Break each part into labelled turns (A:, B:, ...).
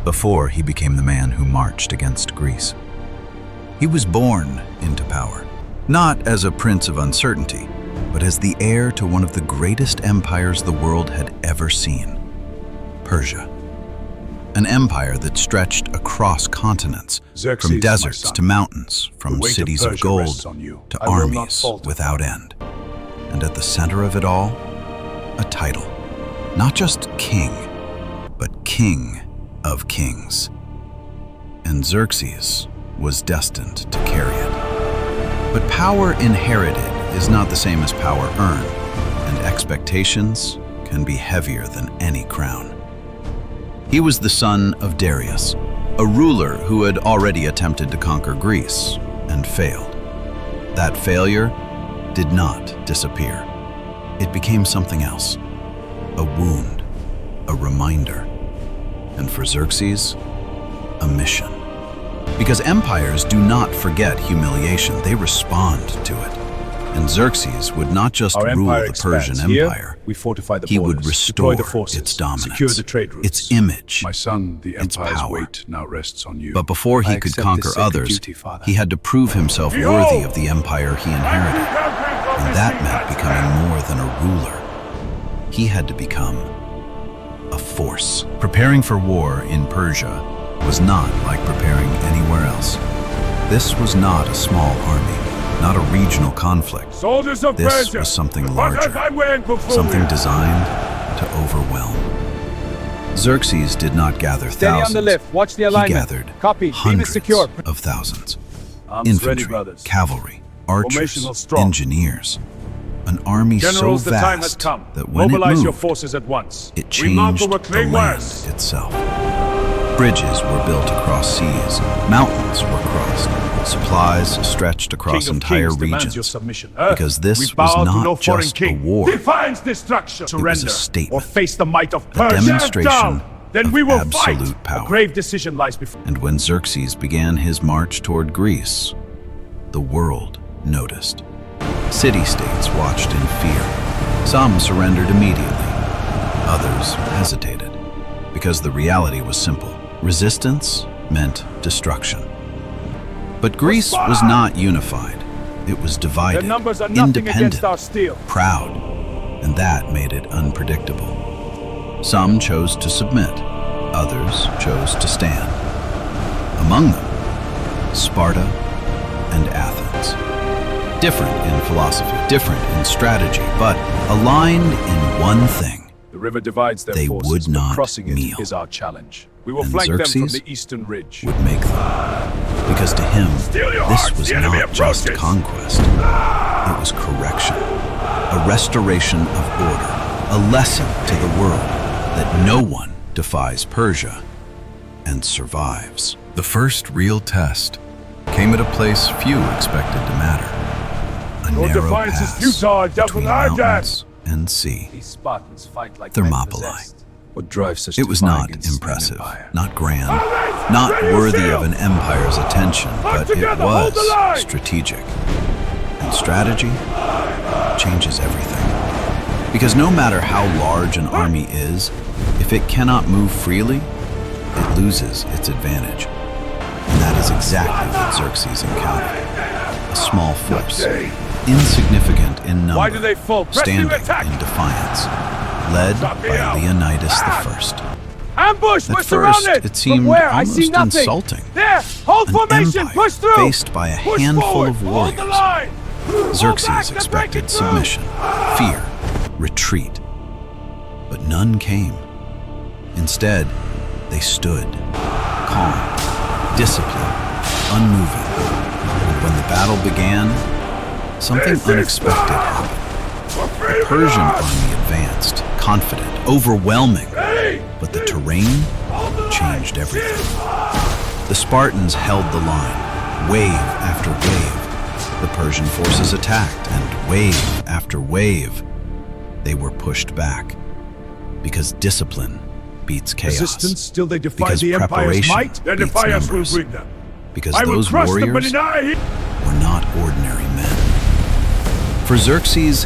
A: before he became the man who marched against Greece. He was born into power, not as a prince of uncertainty, but as the heir to one of the greatest empires the world had ever seen, Persia. An empire that stretched across continents,
B: Xerxes,
A: from deserts to mountains, from
B: the weight
A: cities
B: of
A: of
B: Persia rests
A: gold
B: on you.
A: to
B: I will not
A: armies
B: falter.
A: without end. And at the center of it all, a title. Not just king, but king of kings. And Xerxes was destined to carry it. But power inherited is not the same as power earned, and expectations can be heavier than any crown. He was the son of Darius, a ruler who had already attempted to conquer Greece and failed. That failure did not disappear. It became something else, a wound, a reminder, and for Xerxes, a mission. Because empires do not forget humiliation, they respond to it. And Xerxes would not just
B: Our
A: rule
B: empire
A: the Persian
B: expands. Here,
A: Empire,
B: we fortify the
A: he
B: borders,
A: would
B: deploy
A: restore
B: the forces,
A: its dominance,
B: secure the trade routes.
A: its image,
B: My son, the
A: its
B: empire's
A: power.
B: weight now rests on you.
A: But before he
B: I
A: could
B: accept
A: conquer
B: this sacred
A: others,
B: duty, Father.
A: he had to prove himself
B: Behold!
A: worthy of the empire he inherited. And that meant becoming more than a ruler. He had to become a force. Preparing for war in Persia was not like preparing anywhere else. This was not a small army, not a regional conflict.
B: Soldiers of
A: This
B: Persia,
A: was something
B: what
A: larger,
B: have I went before
A: something
B: you?
A: designed to overwhelm. Xerxes did not gather
C: Steady on
A: thousands.
C: the left. Watch the
A: He
C: alignment.
A: gathered
C: Copy. Beam is
A: hundreds
C: secure.
A: of thousands.
B: Arms
A: Infantry,
B: ready, brothers.
A: cavalry, archers,
B: Formational strong.
A: engineers. An army
B: Generals,
A: so
B: the time has
A: vast
B: come.
A: that when
B: Mobilize
A: it
B: your
A: moved,
B: forces at once.
A: it
B: We mount
A: changed
B: over
A: the
B: claim
A: land
B: west.
A: itself. Bridges were built across seas, mountains were crossed, supplies stretched across
B: King of
A: entire
B: Kings demands your
A: regions.
B: submission.
A: Because this
B: we
A: was
B: bow to
A: not
B: no foreign
A: just a
B: king.
A: war.
B: Defiance destruction. Surrender
A: statement.
B: or face the might of
A: A
B: Persia.
A: demonstration
B: Down. Then
A: of
B: we will
A: absolute
B: fight.
A: power.
B: A grave decision lies before.
A: And when Xerxes began his march toward Greece, the world noticed. City-states watched in fear. Some surrendered immediately. Others hesitated. Because the reality was simple. Resistance meant destruction. But Greece was not unified. It was divided,
B: Their numbers are nothing
A: independent,
B: against our steel.
A: proud, and that made it unpredictable. Some chose to submit, others chose to stand. Among them, Sparta and Athens. Different in philosophy, different in strategy, but aligned in one thing.
B: The river divides their
A: They
B: forces,
A: would
B: but
A: not
B: crossing it
A: kneel.
B: is our challenge. We will
A: And
B: flank them from
A: Xerxes
B: the eastern ridge.
A: Would make them. Because to him,
B: Steal your
A: this
B: hearts,
A: was
B: the enemy
A: not just
B: approaches.
A: conquest. It was correction, a restoration of order, a lesson to the world that no one defies Persia and survives. The first real test came at a place few expected to matter. A
B: Your
A: narrow
B: defiance is
A: pass
B: futile, devil.
A: between
B: I
A: mountains and sea.
B: These Spartans fight like men
A: Thermopylae.
B: possessed. What drives such
A: It was
B: defying
A: not
B: against an
A: impressive,
B: empire?
A: not grand, not worthy of an empire's attention, but it
B: together, hold the
A: was
B: line!
A: strategic. And strategy changes everything. Because no matter how large an army is, if it cannot move freely, it loses its advantage. And that is exactly what Xerxes encountered. A small force, insignificant in number,
B: Why do they fall? Press
A: standing
B: the attack!
A: in defiance, led by Leonidas I.
B: Ambush!
A: At
B: We're
A: first,
B: surrounded!
A: it seemed
C: From where? I
A: almost
C: see nothing.
A: insulting.
B: There! Hold
A: An
B: formation!
A: empire
B: Push through!
A: faced by a
B: Push
A: handful
B: forward.
A: of
B: Hold the
A: warriors.
B: line! Hold
A: Xerxes
B: back and break
A: expected
B: it through.
A: submission, fear, retreat. But none came. Instead, they stood, calm, disciplined, unmoving. And when the battle began, something
B: This is
A: unexpected
B: war!
A: happened.
B: We're free
A: The
B: to
A: Persian
B: rise!
A: army advanced, confident, overwhelming.
B: Ready!
A: But the terrain
B: Hold the line!
A: changed everything. The Spartans held the line, wave after wave. The Persian forces attacked, and wave after wave, they were pushed back. Because discipline beats chaos.
B: Resistance till they defy
A: Because
B: the empire's
A: preparation
B: might. Their
A: beats
B: defiance will
A: numbers.
B: bring them.
A: Because
B: I will
A: those
B: crush them, but
A: warriors
B: deny.
A: were not ordinary men. For Xerxes,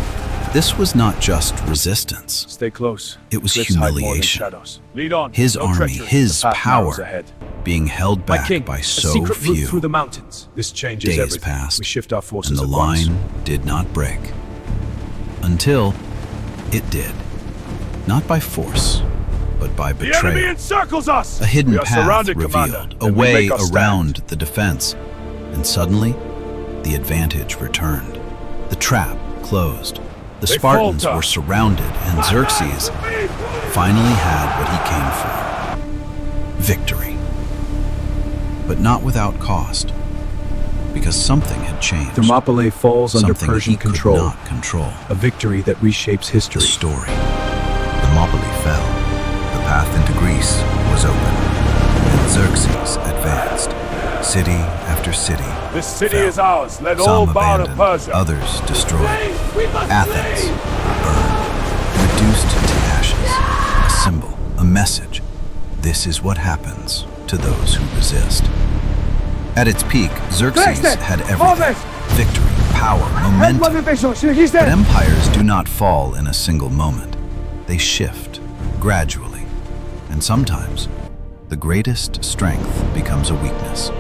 A: This was not just resistance.
B: Stay close.
A: It was
B: Cliffs hide more than
A: humiliation.
B: shadows. Lead on.
A: His
B: No
A: army,
B: treachery.
A: his
B: The path narrows
A: power,
B: ahead.
A: being held
B: My
A: back
B: king,
A: by
B: a
A: so
B: secret route through
A: few.
B: the mountains. This changes
A: Days
B: everything.
A: passed,
B: We shift our forces
A: and the
B: at once.
A: line did not break. Until it did. Not by force, but by
B: The enemy
A: betrayal.
B: encircles us.
A: A hidden
B: We are
A: path
B: surrounded,
A: revealed,
B: Commander,
A: a
B: and we
A: way
B: make our stand.
A: around the defense. And suddenly, the advantage returned. The trap closed. The
B: They
A: Spartans
B: falter.
A: were surrounded, and Xerxes finally had what he came for. Victory. But not without cost. Because something had changed.
B: Thermopylae falls under
A: Something
B: Persian
A: he could
B: control.
A: not control.
B: A victory that reshapes
A: The
B: history.
A: story. Thermopylae fell. The path into Greece was open. And Xerxes advanced. City after city.
B: This city
A: fell.
B: is ours. Let
A: Some
B: all bow to
A: abandoned,
B: Persia.
A: others destroyed.
B: We must
A: Athens
B: flee.
A: burned, reduced to ashes. A symbol, a message. This is what happens to those who resist. At its peak, Xerxes had everything. Victory, power, momentum. But empires do not fall in a single moment. They shift, gradually. And sometimes, the greatest strength becomes a weakness.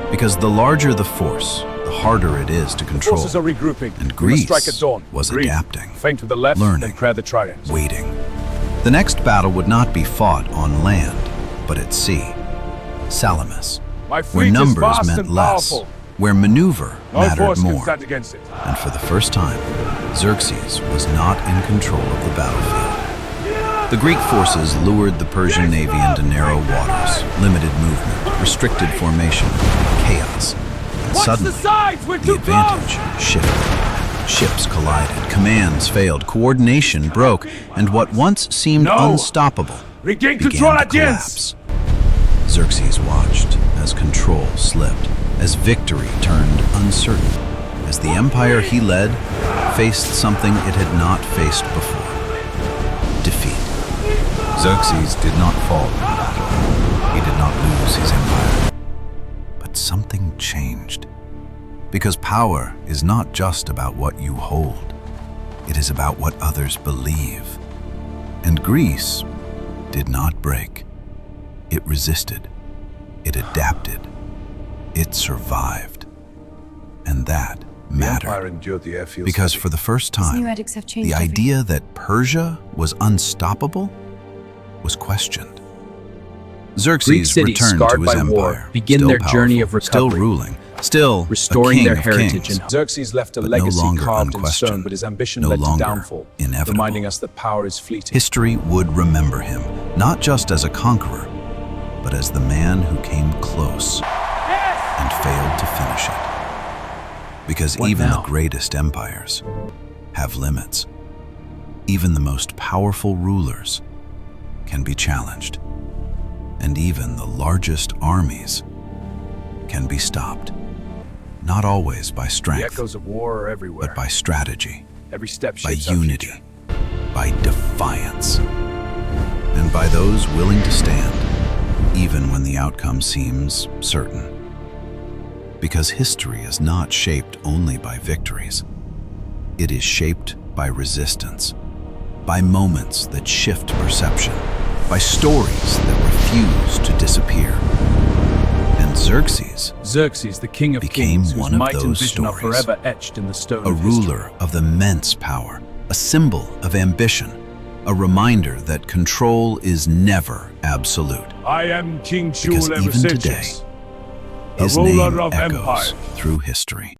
A: Because the larger the force, the harder it is to control.
B: Forces are regrouping.
A: And
B: We must
A: Greece
B: strike at dawn.
A: was
B: Greece.
A: adapting,
B: Feint with the left,
A: learning,
B: then prayer the trident.
A: waiting. The next battle would not be fought on land, but at sea. Salamis,
B: My
A: where
B: fleet is
A: numbers
B: vast
A: meant
B: and
A: less,
B: powerful.
A: where maneuver
B: No
A: mattered
B: force can
A: more.
B: stand against it.
A: And for the first time, Xerxes was not in control of the battlefield. The Greek forces lured the Persian navy into narrow waters, limited movement, restricted formation, chaos. And
B: Watch
A: suddenly,
B: the sides! We're
A: the
B: too
A: advantage shifted. Ships collided, commands failed, coordination broke, and what once seemed
B: No!
A: unstoppable
B: Regain
A: began
B: control
A: to
B: at the ends.
A: collapse. Xerxes watched as control slipped, as victory turned uncertain, as the empire he led faced something it had not faced before. Defeat. Xerxes did not fall in battle. He did not lose his empire. But something changed. Because power is not just about what you hold. It is about what others believe. And Greece did not break. It resisted. It adapted. It survived. And that mattered.
B: Endured the airfields
A: Because
B: heavy.
A: for the first
C: These new
A: time,
C: edicts have changed
A: the
C: everything.
A: idea that Persia was unstoppable was questioned.
D: Greek
A: Xerxes
D: cities
A: returned to
D: scarred
A: his
D: by
A: empire,
D: war begin
A: still
D: their journey
A: powerful,
D: of
A: still
D: recovery,
A: ruling, still
D: restoring
A: a king
D: their
A: of
D: heritage
A: kings,
D: and
B: Xerxes left a
A: but no
B: legacy
A: longer
B: carved in
A: unquestioned,
B: stone, but his ambition
A: no
B: led to
A: longer
B: downfall,
A: inevitable.
B: reminding us that power is fleeting.
A: History would remember him, not just as a conqueror, but as the man who came close and failed to finish it. Because
D: What
A: even
D: now?
A: the greatest empires have limits. Even the most powerful rulers can be challenged. And even the largest armies can be stopped. Not always by
B: The
A: strength,
B: echoes of war are everywhere.
A: but by strategy,
B: Every step
A: by
B: shapes our
A: unity,
B: future.
A: by defiance, and by those willing to stand, even when the outcome seems certain. Because history is not shaped only by victories. It is shaped by resistance, by moments that shift perception, by stories that refuse to disappear. And Xerxes,
B: Xerxes, the king of
A: became
B: kings, whose
A: one of
B: might and
A: those
B: vision are
A: stories.
B: forever etched in the stone
A: a
B: of history.
A: ruler of immense power, a symbol of ambition, a reminder that control is never absolute.
B: I am King
A: Because
B: Shul
A: even today,
B: Xerxes,
A: his
B: a ruler
A: name
B: of
A: echoes
B: empire.
A: through history.